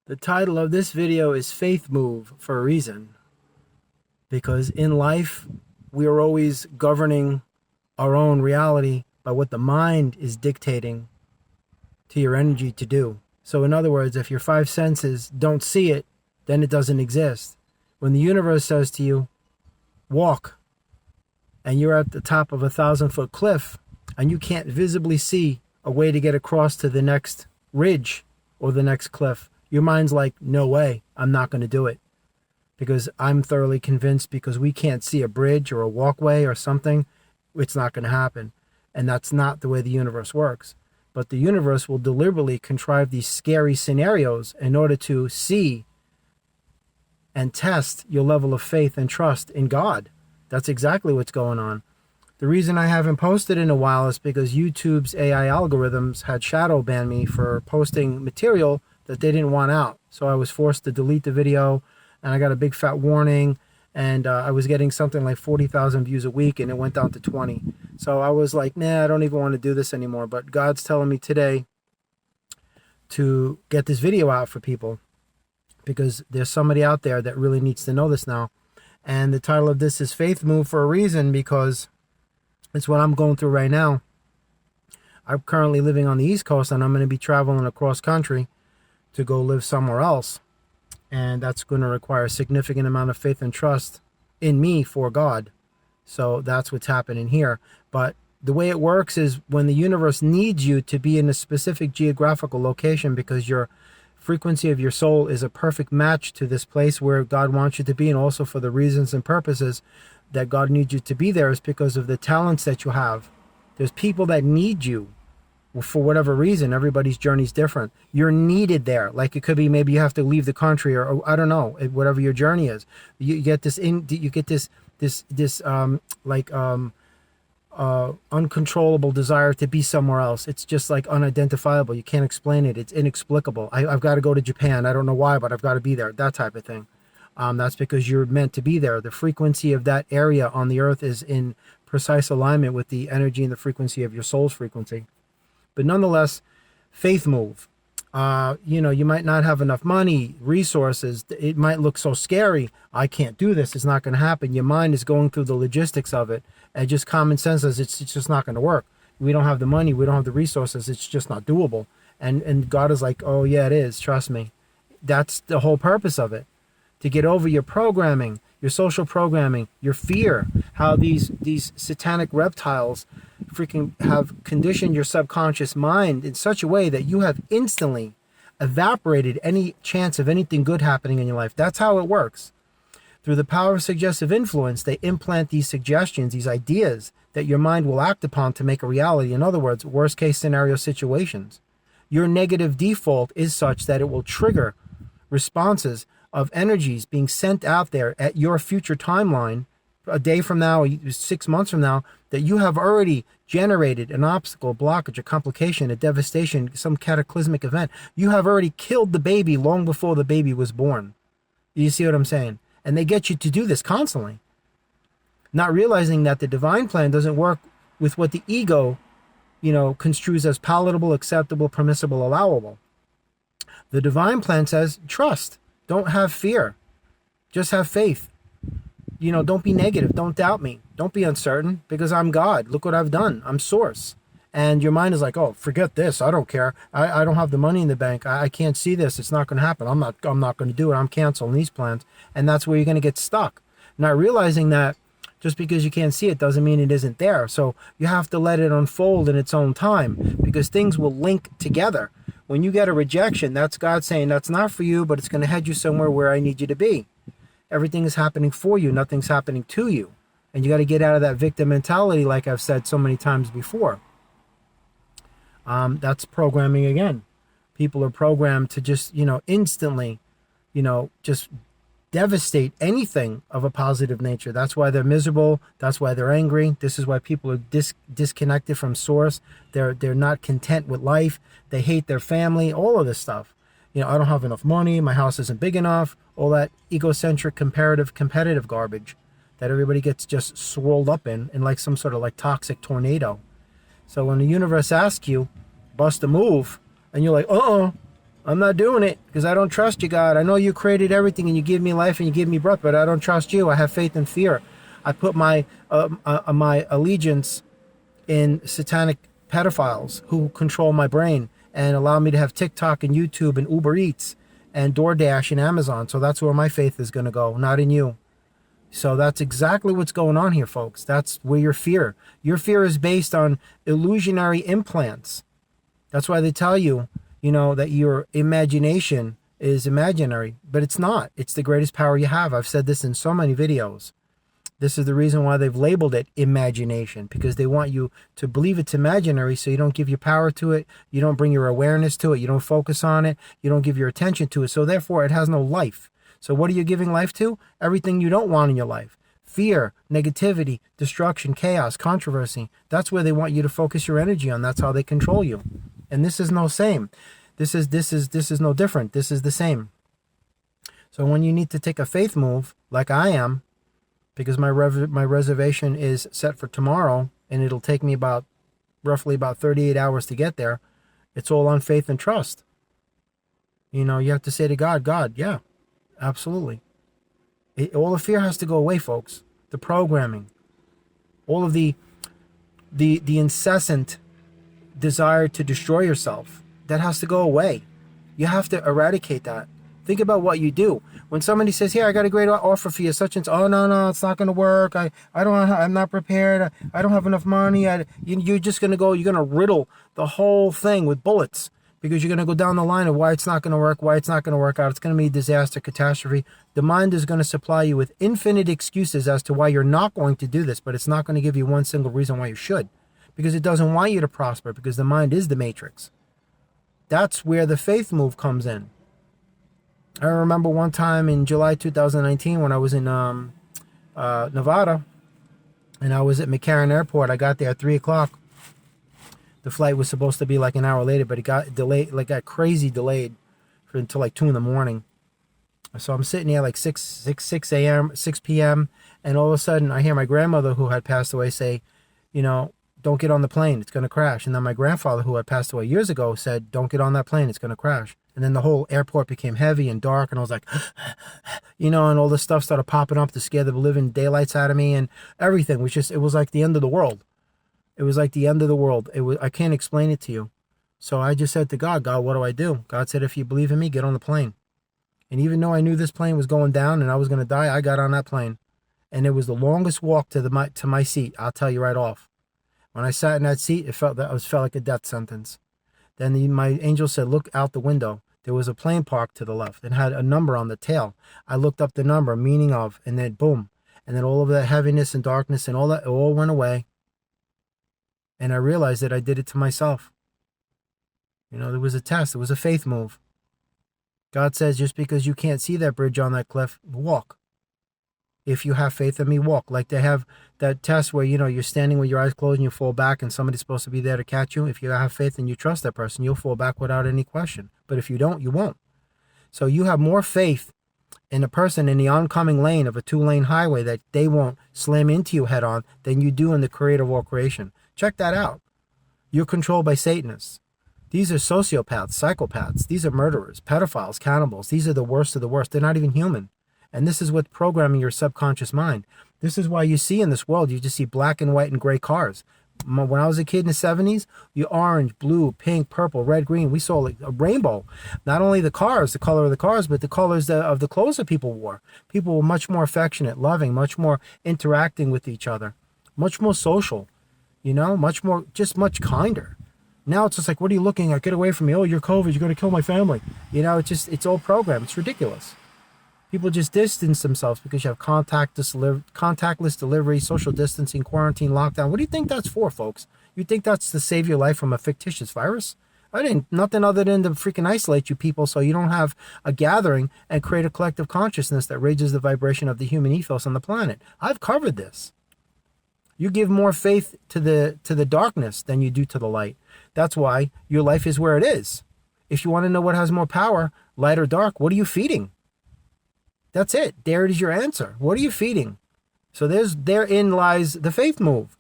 The title of this video is Faith Move for a reason. Because in life, we are always governing our own reality by what the mind is dictating to your energy to do. So in other words, if your five senses don't see it, then it doesn't exist. When the universe says to you, walk, and you're at the top of a 1,000-foot cliff, and you can't visibly see a way to get across to the next ridge or the next cliff, your mind's like, no way, I'm not going to do it. Because I'm thoroughly convinced, because we can't see a bridge or a walkway or something, it's not going to happen. And that's not the way the universe works. But the universe will deliberately contrive these scary scenarios in order to see and test your level of faith and trust in God. That's exactly what's going on. The reason I haven't posted in a while is because YouTube's AI algorithms had shadow banned me for posting material that they didn't want out. So I was forced to delete the video, and I got a big fat warning, and I was getting something like 40,000 views a week, and it went down to 20. So I was like, nah, I don't even want to do this anymore. But God's telling me today to get this video out for people, because there's somebody out there that really needs to know this now. And the title of this is Faith Move for a reason, because it's what I'm going through right now. I'm currently living on the East Coast, and I'm going to be traveling across country to go live somewhere else. And that's going to require a significant amount of faith and trust in me for God. So that's what's happening here. But the way it works is when the universe needs you to be in a specific geographical location, because your frequency of your soul is a perfect match to this place where God wants you to be, and also for the reasons and purposes that God needs you to be there, is because of the talents that you have. There's people that need you for whatever reason. Everybody's journey is different. You're needed there. Like it could be maybe you have to leave the country, or I don't know, whatever your journey is. You get this uncontrollable desire to be somewhere else. It's just like unidentifiable. You can't explain it. It's inexplicable. I've got to go to Japan. I don't know why, but I've got to be there. That type of thing. That's because you're meant to be there. The frequency of that area on the earth is in precise alignment with the energy and the frequency of your soul's frequency. But nonetheless, faith move. You might not have enough money, resources. It might look so scary. I can't do this. It's not going to happen. Your mind is going through the logistics of it. And just common sense says it's just not going to work. We don't have the money. We don't have the resources. It's just not doable. And God is like, oh, yeah, it is. Trust me. That's the whole purpose of it. To get over your programming, your social programming, your fear, how these satanic reptiles freaking have conditioned your subconscious mind in such a way that you have instantly evaporated any chance of anything good happening in your life. That's how it works. Through the power of suggestive influence, they implant these suggestions, these ideas that your mind will act upon to make a reality. In other words, worst case scenario situations. Your negative default is such that it will trigger responses of energies being sent out there at your future timeline, a day from now, 6 months from now, that you have already generated an obstacle, a blockage, a complication, a devastation, some cataclysmic event. You have already killed the baby long before the baby was born. You see what I'm saying? And they get you to do this constantly, not realizing that the divine plan doesn't work with what the ego, construes as palatable, acceptable, permissible, allowable. The divine plan says, trust. Don't have fear. Just have faith. Don't be negative. Don't doubt me. Don't be uncertain, because I'm God. Look what I've done. I'm source. And your mind is like, oh, forget this. I don't care. I don't have the money in the bank. I can't see this. It's not going to happen. I'm not going to do it. I'm canceling these plans. And that's where you're going to get stuck. Not realizing that just because you can't see it doesn't mean it isn't there. So you have to let it unfold in its own time, because things will link together. When you get a rejection, that's God saying, that's not for you, but it's going to head you somewhere where I need you to be. Everything is happening for you. Nothing's happening to you. And you got to get out of that victim mentality, like I've said so many times before. That's programming again. People are programmed to just, instantly, just devastate anything of a positive nature. That's why they're miserable. That's why they're angry. This is why people are disconnected from source. They're not content with life. They hate their family, all of this stuff. I don't have enough money. My house isn't big enough. All that egocentric, competitive garbage that everybody gets just swirled up in like some sort of like toxic tornado. So when the universe asks you, bust a move, and you're like, I'm not doing it because I don't trust you, God. I know you created everything and you give me life and you give me breath, but I don't trust you. I have faith and fear. I put my allegiance in satanic pedophiles who control my brain and allow me to have TikTok and YouTube and Uber Eats and DoorDash and Amazon. So that's where my faith is going to go, not in you. So that's exactly what's going on here, folks. That's where your fear is based on illusionary implants. That's why they tell you, that your imagination is imaginary, but it's not. It's the greatest power you have. I've said this in so many videos. This is the reason why they've labeled it imagination, because they want you to believe it's imaginary, so you don't give your power to it, you don't bring your awareness to it, you don't focus on it, you don't give your attention to it, so therefore it has no life. So what are you giving life to? Everything you don't want in your life. Fear, negativity, destruction, chaos, controversy. That's where they want you to focus your energy on. That's how they control you. And this is no same. This is no different. This is the same. So when you need to take a faith move, like I am, because my reservation is set for tomorrow, and it'll take me roughly about 38 hours to get there, it's all on faith and trust. You have to say to God, yeah, absolutely. All the fear has to go away, folks. The programming, all of the incessant desire to destroy yourself, that has to go away. You have to eradicate that. Think about what you do. When somebody says, "Here, I got a great offer for you," such and such, "Oh, no, it's not going to work. I'm not prepared. I don't have enough money." You're just going to go. You're going to riddle the whole thing with bullets, because you're going to go down the line of why it's not going to work, why it's not going to work out. It's going to be a disaster, catastrophe. The mind is going to supply you with infinite excuses as to why you're not going to do this, but it's not going to give you one single reason why you should, because it doesn't want you to prosper, because the mind is the matrix. That's where the faith move comes in. I remember one time in July 2019 when I was in Nevada, and I was at McCarran Airport. I got there at 3 o'clock. The flight was supposed to be like an hour later, but it got delayed, got crazy delayed until like 2 in the morning. So I'm sitting there like 6 p.m. And all of a sudden I hear my grandmother, who had passed away, say, "Don't get on the plane, it's going to crash." And then my grandfather, who had passed away years ago, said, "Don't get on that plane, it's going to crash." And then the whole airport became heavy and dark, and I was like, and all this stuff started popping up to scare the living daylights out of me, and everything was it was like the end of the world. It was like the end of the world. I can't explain it to you. So I just said to God, what do I do? God said, "If you believe in me, get on the plane." And even though I knew this plane was going down and I was going to die, I got on that plane. And it was the longest walk to my seat. I'll tell you right off. When I sat in that seat, it felt like a death sentence. Then my angel said, "Look out the window." There was a plane parked to the left and had a number on the tail. I looked up the number, meaning of, and then boom. And then all of that heaviness and darkness and all that, it all went away. And I realized that I did it to myself. There was a test. It was a faith move. God says, just because you can't see that bridge on that cliff, walk. If you have faith in me, walk. Like they have that test where, you're standing with your eyes closed and you fall back and somebody's supposed to be there to catch you. If you have faith and you trust that person, you'll fall back without any question. But if you don't, you won't. So you have more faith in a person in the oncoming lane of a 2-lane highway that they won't slam into you head on than you do in the creator of all creation. Check that out. You're controlled by Satanists. These are sociopaths, psychopaths. These are murderers, pedophiles, cannibals. These are the worst of the worst. They're not even human. And this is what's programming your subconscious mind. This is why you see in this world, you just see black and white and gray cars. When I was a kid in the 70s, you orange, blue, pink, purple, red, green. We saw like a rainbow. Not only the cars, the color of the cars, but the colors of the clothes that people wore. People were much more affectionate, loving, much more interacting with each other, much more social, much kinder. Now it's just like, what are you looking at? Get away from me. Oh, you're COVID. You're going to kill my family. It's all programmed. It's ridiculous. People just distance themselves because you have contactless delivery, social distancing, quarantine, lockdown. What do you think that's for, folks? You think that's to save your life from a fictitious virus? Nothing other than to freaking isolate you people so you don't have a gathering and create a collective consciousness that raises the vibration of the human ethos on the planet. I've covered this. You give more faith to the darkness than you do to the light. That's why your life is where it is. If you want to know what has more power, light or dark, what are you feeding? That's it. There it is, your answer. What are you feeding? So therein lies the faith move.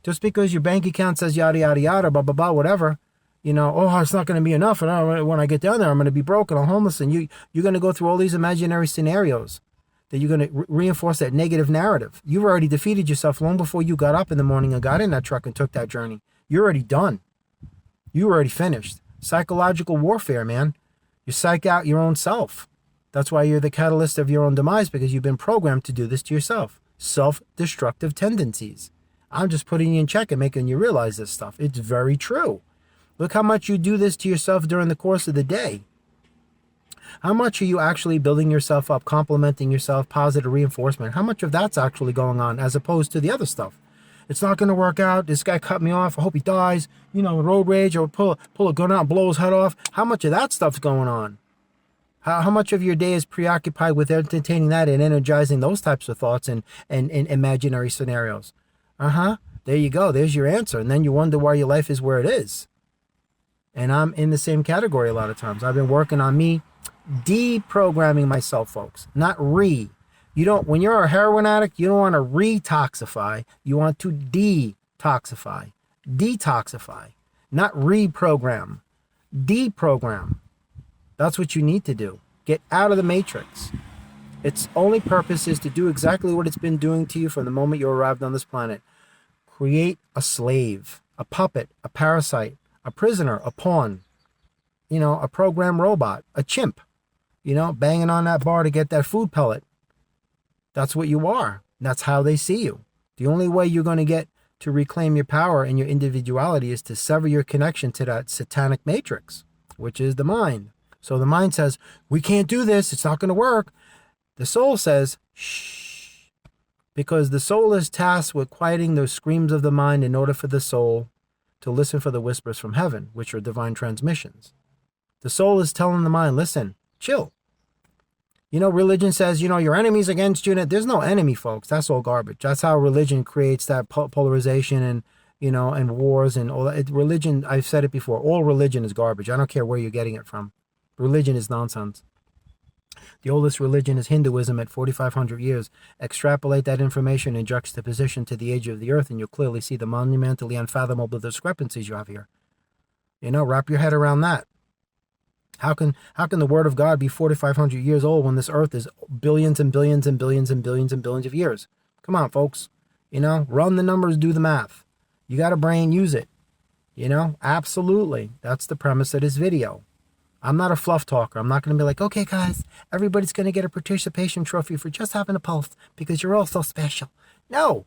Just because your bank account says yada, yada, yada, blah, blah, blah, whatever, You know, oh, it's not going to be enough, and when I get down there, I'm going to be broke and I'm homeless, and you're going to go through all these imaginary scenarios that you're going to reinforce that negative narrative. You've already defeated yourself long before you got up in the morning and got in that truck and took that journey. You're already done. You already finished. Psychological warfare, man. You psych out your own self. That's why you're the catalyst of your own demise, because you've been programmed to do this to yourself. Self-destructive tendencies. I'm just putting you in check and making you realize this stuff. It's very true. Look how much you do this to yourself during the course of the day. How much are you actually building yourself up, complimenting yourself, positive reinforcement? How much of that's actually going on as opposed to the other stuff? It's not going to work out. This guy cut me off. I hope he dies. You know, road rage, or pull a gun out and blow his head off. How much of that stuff's going on? How much of your day is preoccupied with entertaining that and energizing those types of thoughts and imaginary scenarios? There you go. There's your answer. And then you wonder why your life is where it is. And I'm in the same category a lot of times. I've been working on me deprogramming myself, folks, not re. You don't, when you're a heroin addict, you don't want to retoxify. You want to detoxify. Detoxify, not reprogram. Deprogram. That's what you need to do. Get out of the matrix. Its only purpose is to do exactly what it's been doing to you from the moment you arrived on this planet. Create a slave, a puppet, a parasite, a prisoner, a pawn, you know, a program robot, a chimp, you know, banging on that bar to get that food pellet. That's what you are. That's how they see you. The only way you're going to get to reclaim your power and your individuality is to sever your connection to that satanic matrix, which is the mind. So the mind says, we can't do this. It's not going to work. The soul says, shh, because the soul is tasked with quieting the screams of the mind in order for the soul to listen for the whispers from heaven, which are divine transmissions. The soul is telling the mind, listen, chill. You know, religion says, you know, your enemy's against you. There's no enemy, folks. That's all garbage. That's how religion creates that polarization and, you know, and wars and all that. Religion, I've said it before, all religion is garbage. I don't care where you're getting it from. Religion is nonsense. The oldest religion is Hinduism at 4,500 years. Extrapolate that information in juxtaposition to the age of the earth, and you'll clearly see the monumentally unfathomable discrepancies you have here. You know, wrap your head around that. How can the word of God be 4,500 years old when this earth is billions and billions and billions and billions and billions of years? Come on, folks. You know, run the numbers, do the math. You got a brain, use it. You know, absolutely. That's the premise of this video. I'm not a fluff talker. I'm not going to be like, okay, guys, everybody's going to get a participation trophy for just having a pulse because you're all so special. No.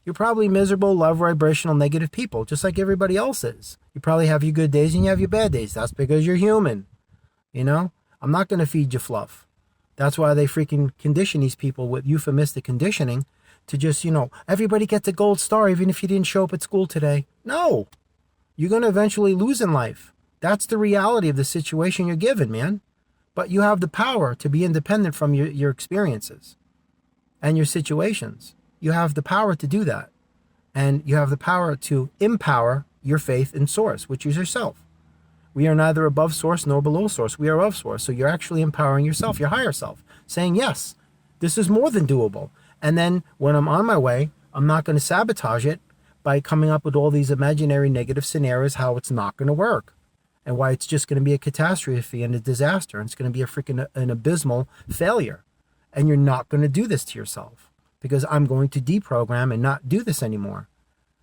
You're probably miserable, low vibrational, negative people, just like everybody else is. You probably have your good days and you have your bad days. That's because you're human. You know, I'm not going to feed you fluff. That's why they freaking condition these people with euphemistic conditioning to just, you know, everybody gets a gold star even if you didn't show up at school today. No, you're going to eventually lose in life. That's the reality of the situation you're given, man. But you have the power to be independent from your experiences and your situations. You have the power to do that. And you have the power to empower your faith in source, which is yourself. We are neither above source nor below source. We are of source. So you're actually empowering yourself, your higher self, saying, yes, this is more than doable. And then when I'm on my way, I'm not going to sabotage it by coming up with all these imaginary negative scenarios, how it's not going to work and why it's just going to be a catastrophe and a disaster. And it's going to be a freaking an abysmal failure. And you're not going to do this to yourself because I'm going to deprogram and not do this anymore.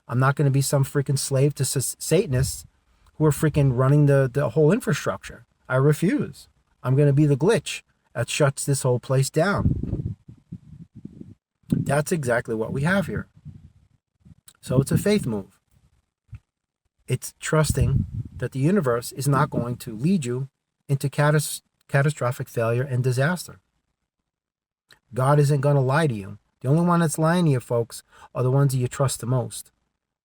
I'm not going to be some freaking slave to Satanists who are freaking running the whole infrastructure. I refuse. I'm going to be the glitch that shuts this whole place down. That's exactly what we have here. So it's a faith move. It's trusting that the universe is not going to lead you into catastrophic failure and disaster. God isn't going to lie to you. The only one that's lying to you, folks, are the ones that you trust the most.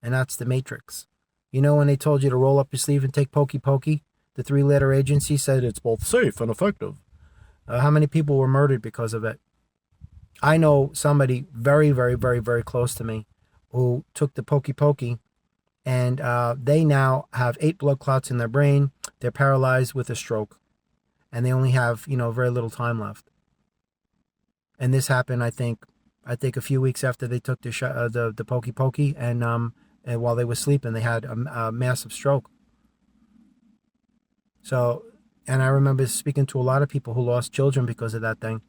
And that's the Matrix. You know when they told you to roll up your sleeve and take pokey pokey? The 3-letter agency said it's both safe and effective. How many people were murdered because of it? I know somebody very, very, very, very close to me who took the pokey pokey, and they now have 8 blood clots in their brain. They're paralyzed with a stroke, and they only have, you know, very little time left. And this happened, I think a few weeks after they took the pokey pokey, and while they were sleeping, they had a massive stroke. So, and I remember speaking to a lot of people who lost children because of that thing.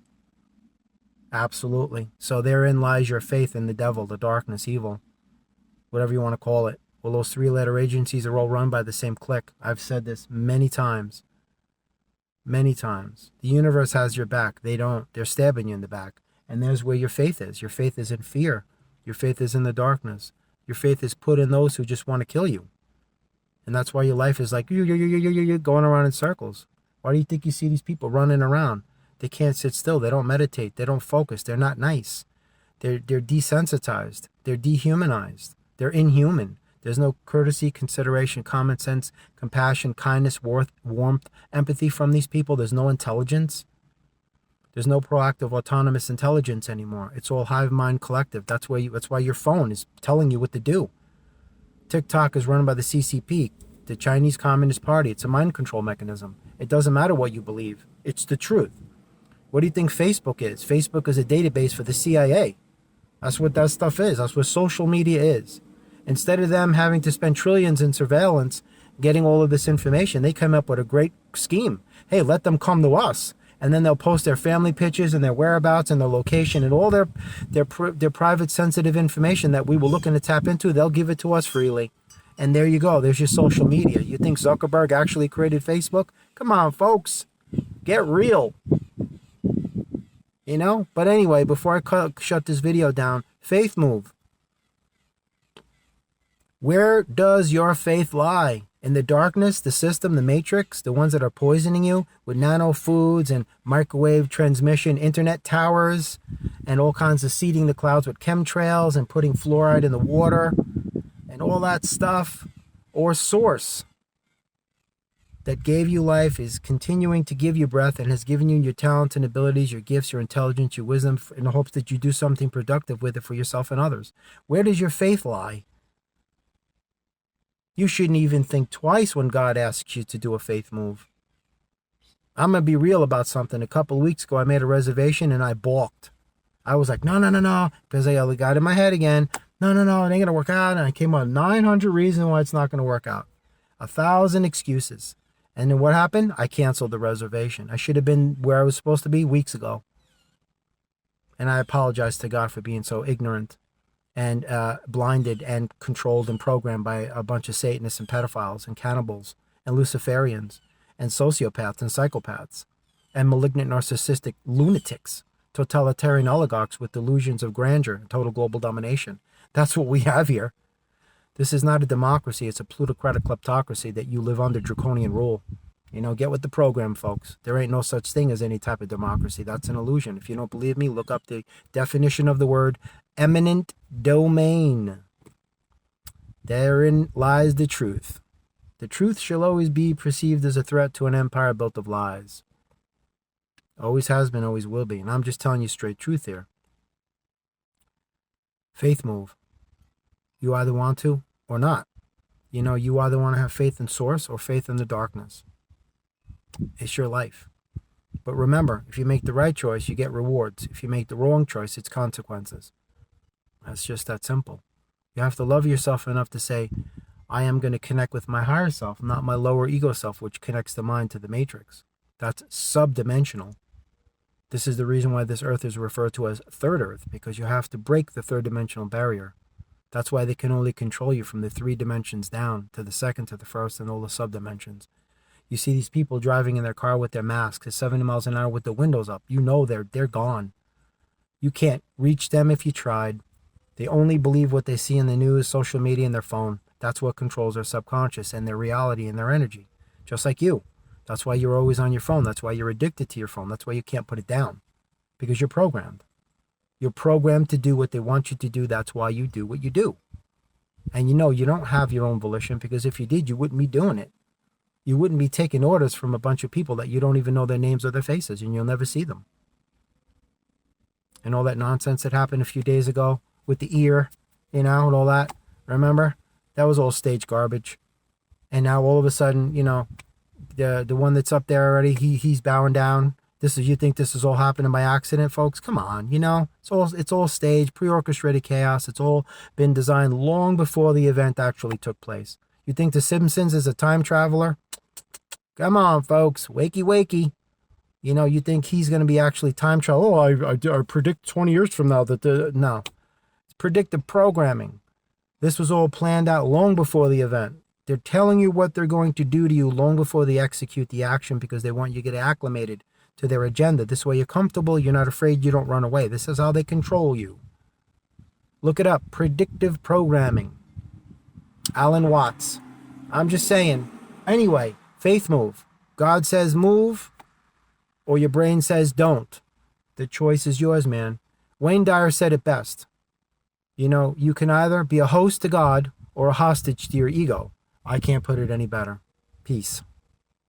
Absolutely. So therein lies your faith in the devil, the darkness, evil, whatever you want to call it. Well, those three-letter agencies are all run by the same clique. I've said this many times. Many times. The universe has your back. They don't. They're stabbing you in the back. And there's where your faith is. Your faith is in fear. Your faith is in the darkness. Your faith is put in those who just want to kill you. And that's why your life is like you're going around in circles. Why do you think you see these people running around? They can't sit still. They don't meditate. They don't focus. They're not nice. They're desensitized. They're dehumanized. They're inhuman. There's no courtesy, consideration, common sense, compassion, kindness, warmth, empathy from these people. There's no intelligence. There's no proactive, autonomous intelligence anymore. It's all hive mind collective. That's why your phone is telling you what to do. TikTok is run by the CCP, the Chinese Communist Party. It's a mind control mechanism. It doesn't matter what you believe. It's the truth. What do you think Facebook is? Facebook is a database for the CIA. That's what that stuff is. That's what social media is. Instead of them having to spend trillions in surveillance, getting all of this information, they come up with a great scheme. Hey, let them come to us. And then they'll post their family pictures and their whereabouts and their location and all their private sensitive information that we were looking to tap into. They'll give it to us freely. And there you go. There's your social media. You think Zuckerberg actually created Facebook? Come on, folks. Get real. You know? But anyway, before I shut this video down, faith move. Where does your faith lie? In the darkness, the system, the matrix, the ones that are poisoning you with nano foods and microwave transmission, internet towers, and all kinds of seeding the clouds with chemtrails and putting fluoride in the water and all that stuff? Or source that gave you life, is continuing to give you breath, and has given you your talents and abilities, your gifts, your intelligence, your wisdom, in the hopes that you do something productive with it for yourself and others? Where does your faith lie? You shouldn't even think twice when God asks you to do a faith move. I'm going to be real about something. A couple of weeks ago, I made a reservation and I balked. I was like, no, because I got in my head again. No, it ain't going to work out. And I came up with 900 reasons why it's not going to work out. 1,000 excuses. And then what happened? I canceled the reservation. I should have been where I was supposed to be weeks ago. And I apologize to God for being so ignorant and blinded and controlled and programmed by a bunch of Satanists and pedophiles and cannibals and Luciferians and sociopaths and psychopaths and malignant narcissistic lunatics, totalitarian oligarchs with delusions of grandeur and total global domination. That's what we have here. This is not a democracy. It's a plutocratic kleptocracy that you live under draconian rule. You know, get with the program, folks. There ain't no such thing as any type of democracy. That's an illusion. If you don't believe me, look up the definition of the word eminent domain. Therein lies the truth. The truth shall always be perceived as a threat to an empire built of lies. Always has been, always will be. And I'm just telling you straight truth here. Faith move. You either want to or not. You know, you either want to have faith in source or faith in the darkness. It's your life. But remember, if you make the right choice, you get rewards. If you make the wrong choice, it's consequences. That's just that simple. You have to love yourself enough to say, I am going to connect with my higher self, not my lower ego self, which connects the mind to the matrix. That's subdimensional. This is the reason why this earth is referred to as third earth, because you have to break the third dimensional barrier. That's why they can only control you from the 3 dimensions down to the second, to the first, and all the subdimensions. You see these people driving in their car with their masks at 70 miles an hour with the windows up. You know they're gone. You can't reach them if you tried. They only believe what they see in the news, social media, and their phone. That's what controls their subconscious and their reality and their energy. Just like you. That's why you're always on your phone. That's why you're addicted to your phone. That's why you can't put it down. Because you're programmed. You're programmed to do what they want you to do. That's why you do what you do. And you know you don't have your own volition, because if you did, you wouldn't be doing it. You wouldn't be taking orders from a bunch of people that you don't even know their names or their faces, and you'll never see them. And all that nonsense that happened a few days ago with the ear, you know, and all that. Remember? That was all stage garbage. And now all of a sudden, you know, the one that's up there already, he's bowing down. You think this is all happening by accident, folks? Come on, you know, it's all staged, pre-orchestrated chaos. It's all been designed long before the event actually took place. You think The Simpsons is a time traveler? Come on, folks. Wakey, wakey. You know, you think he's going to be actually time travel. Oh, I predict 20 years from now that no. It's predictive programming. This was all planned out long before the event. They're telling you what they're going to do to you long before they execute the action because they want you to get acclimated to their agenda. This way you're comfortable, you're not afraid, you don't run away. This is how they control you. Look it up. Predictive programming. Alan Watts. I'm just saying. Anyway, faith move. God says move, or your brain says don't. The choice is yours, man. Wayne Dyer said it best. You know, you can either be a host to God or a hostage to your ego. I can't put it any better. Peace.